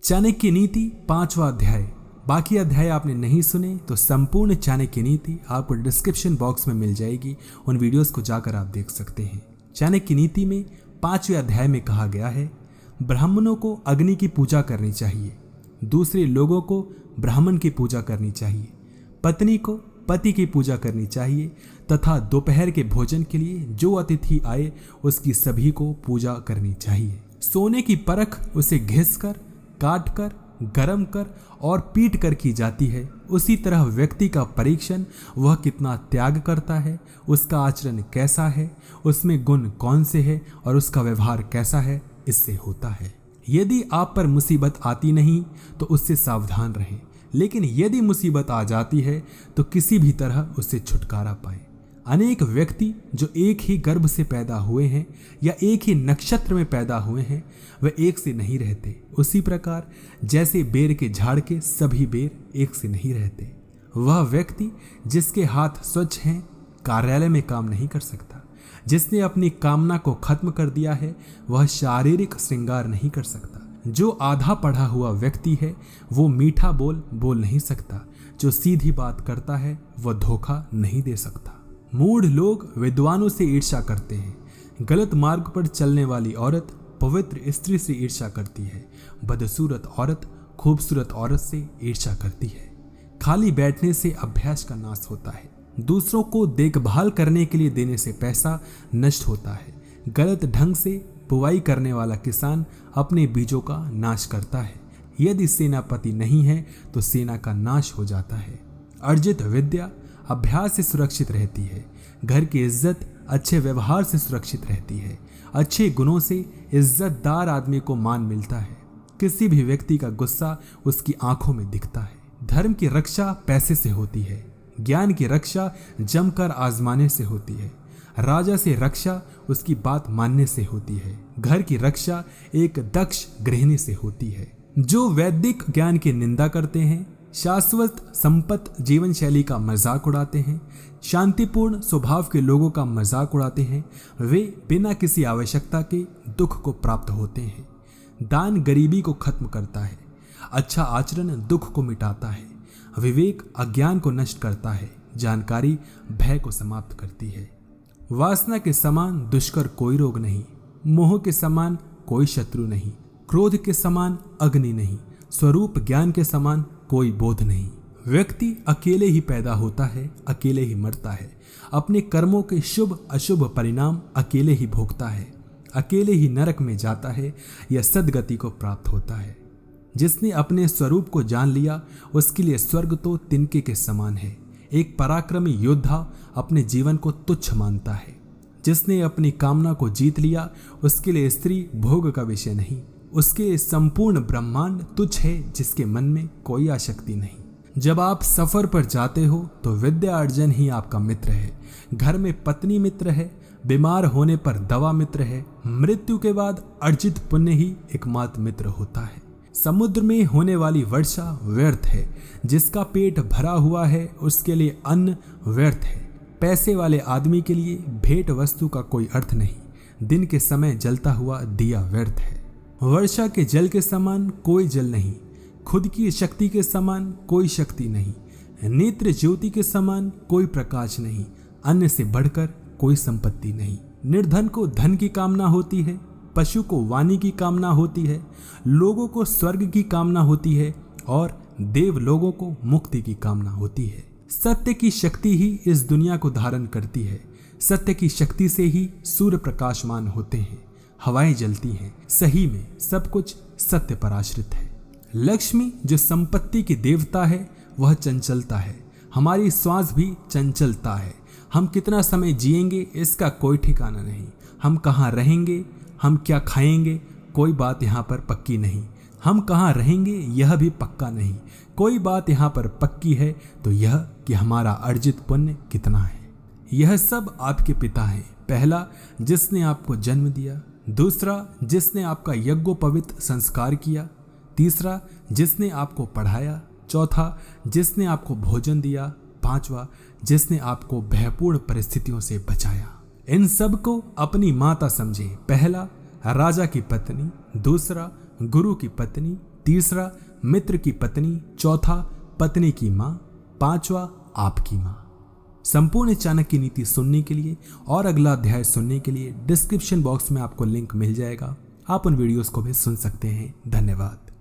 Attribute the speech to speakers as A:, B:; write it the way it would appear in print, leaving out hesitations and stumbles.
A: चाणक्य नीति 5वां अध्याय। बाकी अध्याय आपने नहीं सुने तो संपूर्ण चाणक्य नीति आपको डिस्क्रिप्शन बॉक्स में मिल जाएगी, उन वीडियोस को जाकर आप देख सकते हैं। चाणक्य नीति में 5वें अध्याय में कहा गया है, ब्राह्मणों को अग्नि की पूजा करनी चाहिए, दूसरे लोगों को ब्राह्मण की पूजा करनी चाहिए, पत्नी को पति की पूजा करनी चाहिए तथा दोपहर के भोजन के लिए जो अतिथि आए उसकी सभी को पूजा करनी चाहिए। सोने की परख उसे घिस कर, काट कर, गरम कर और पीट कर की जाती है। उसी तरह व्यक्ति का परीक्षण वह कितना त्याग करता है, उसका आचरण कैसा है, उसमें गुण कौन से हैं और उसका व्यवहार कैसा है, इससे होता है। यदि आप पर मुसीबत आती नहीं तो उससे सावधान रहें, लेकिन यदि मुसीबत आ जाती है तो किसी भी तरह उससे छुटकारा पाएं। अनेक व्यक्ति जो एक ही गर्भ से पैदा हुए हैं या एक ही नक्षत्र में पैदा हुए हैं, वे एक से नहीं रहते। उसी प्रकार जैसे बेर के झाड़ के सभी बेर एक से नहीं रहते। वह व्यक्ति जिसके हाथ स्वच्छ हैं कार्यालय में काम नहीं कर सकता। जिसने अपनी कामना को खत्म कर दिया है वह शारीरिक श्रृंगार नहीं कर सकता। जो आधा पढ़ा हुआ व्यक्ति है वो मीठा बोल नहीं सकता। जो सीधी बात करता है वह धोखा नहीं दे सकता। मूढ़ लोग विद्वानों से ईर्ष्या करते हैं। गलत मार्ग पर चलने वाली औरत पवित्र स्त्री से ईर्ष्या करती है। बदसूरत औरत खूबसूरत औरत से ईर्ष्या करती है। खाली बैठने से अभ्यास का नाश होता है। दूसरों को देखभाल करने के लिए देने से पैसा नष्ट होता है। गलत ढंग से बुवाई करने वाला किसान अपने बीजों का नाश करता है। यदि सेनापति नहीं है तो सेना का नाश हो जाता है। अर्जित विद्या अभ्यास से सुरक्षित रहती है। घर की इज्जत अच्छे व्यवहार से सुरक्षित रहती है। अच्छे गुणों से इज्जतदार आदमी को मान मिलता है। किसी भी व्यक्ति का गुस्सा उसकी आंखों में दिखता है। धर्म की रक्षा पैसे से होती है। ज्ञान की रक्षा जमकर आजमाने से होती है। राजा से रक्षा उसकी बात मानने से होती है। घर की रक्षा एक दक्ष गृहिणी से होती है। जो वैदिक ज्ञान की निंदा करते हैं, शाश्वत संपत्ति जीवन शैली का मजाक उड़ाते हैं, शांतिपूर्ण स्वभाव के लोगों का मजाक उड़ाते हैं, वे बिना किसी आवश्यकता के दुख को प्राप्त होते हैं। दान गरीबी को खत्म करता है। अच्छा आचरण दुख को मिटाता है। विवेक अज्ञान को नष्ट करता है। जानकारी भय को समाप्त करती है। वासना के समान दुष्कर कोई रोग नहीं। मोह के समान कोई शत्रु नहीं। क्रोध के समान अग्नि नहीं। स्वरूप ज्ञान के समान कोई बोध नहीं। व्यक्ति अकेले ही पैदा होता है, अकेले ही मरता है। अपने कर्मों के शुभ अशुभ परिणाम अकेले ही भोगता है। अकेले ही नरक में जाता है या सद्गति को प्राप्त होता है। जिसने अपने स्वरूप को जान लिया उसके लिए स्वर्ग तो तिनके के समान है। एक पराक्रमी योद्धा अपने जीवन को तुच्छ मानता है। जिसने अपनी कामना को जीत लिया उसके लिए स्त्री भोग का विषय नहीं। उसके संपूर्ण ब्रह्मांड तुच्छ है जिसके मन में कोई आसक्ति नहीं। जब आप सफर पर जाते हो तो विद्या अर्जन ही आपका मित्र है। घर में पत्नी मित्र है। बीमार होने पर दवा मित्र है। मृत्यु के बाद अर्जित पुण्य ही एकमात्र मित्र होता है। समुद्र में होने वाली वर्षा व्यर्थ है। जिसका पेट भरा हुआ है उसके लिए अन्न व्यर्थ है। पैसे वाले आदमी के लिए भेंट वस्तु का कोई अर्थ नहीं। दिन के समय जलता हुआ दिया व्यर्थ है। वर्षा के जल के समान कोई जल नहीं। खुद की शक्ति के समान कोई शक्ति नहीं। नेत्र ज्योति के समान कोई प्रकाश नहीं। अन्न से बढ़कर कोई संपत्ति नहीं। निर्धन को धन की कामना होती है। पशु को वाणी की कामना होती है। लोगों को स्वर्ग की कामना होती है और देव लोगों को मुक्ति की कामना होती है। सत्य की शक्ति ही इस दुनिया को धारण करती है। सत्य की शक्ति से ही सूर्य प्रकाशमान होते हैं, हवाएं जलती हैं। सही में सब कुछ सत्य पर आश्रित है। लक्ष्मी जो संपत्ति की देवता है वह चंचलता है। हमारी श्वास भी चंचलता है। हम कितना समय जिएंगे इसका कोई ठिकाना नहीं। हम कहाँ रहेंगे, हम क्या खाएंगे, कोई बात यहाँ पर पक्की नहीं। हम कहाँ रहेंगे यह भी पक्का नहीं। कोई बात यहाँ पर पक्की है तो यह कि हमारा अर्जित पुण्य कितना है। यह सब आपके पिता हैं। पहला जिसने आपको जन्म दिया, दूसरा जिसने आपका यज्ञोपवीत संस्कार किया, तीसरा जिसने आपको पढ़ाया, चौथा जिसने आपको भोजन दिया, पांचवा जिसने आपको भयपूर्ण परिस्थितियों से बचाया। इन सब को अपनी माता समझे। पहला राजा की पत्नी, दूसरा गुरु की पत्नी, तीसरा मित्र की पत्नी, चौथा पत्नी की माँ, पांचवा आपकी माँ। संपूर्ण चाणक्य नीति सुनने के लिए और अगला अध्याय सुनने के लिए डिस्क्रिप्शन बॉक्स में आपको लिंक मिल जाएगा। आप उन वीडियोस को भी सुन सकते हैं। धन्यवाद।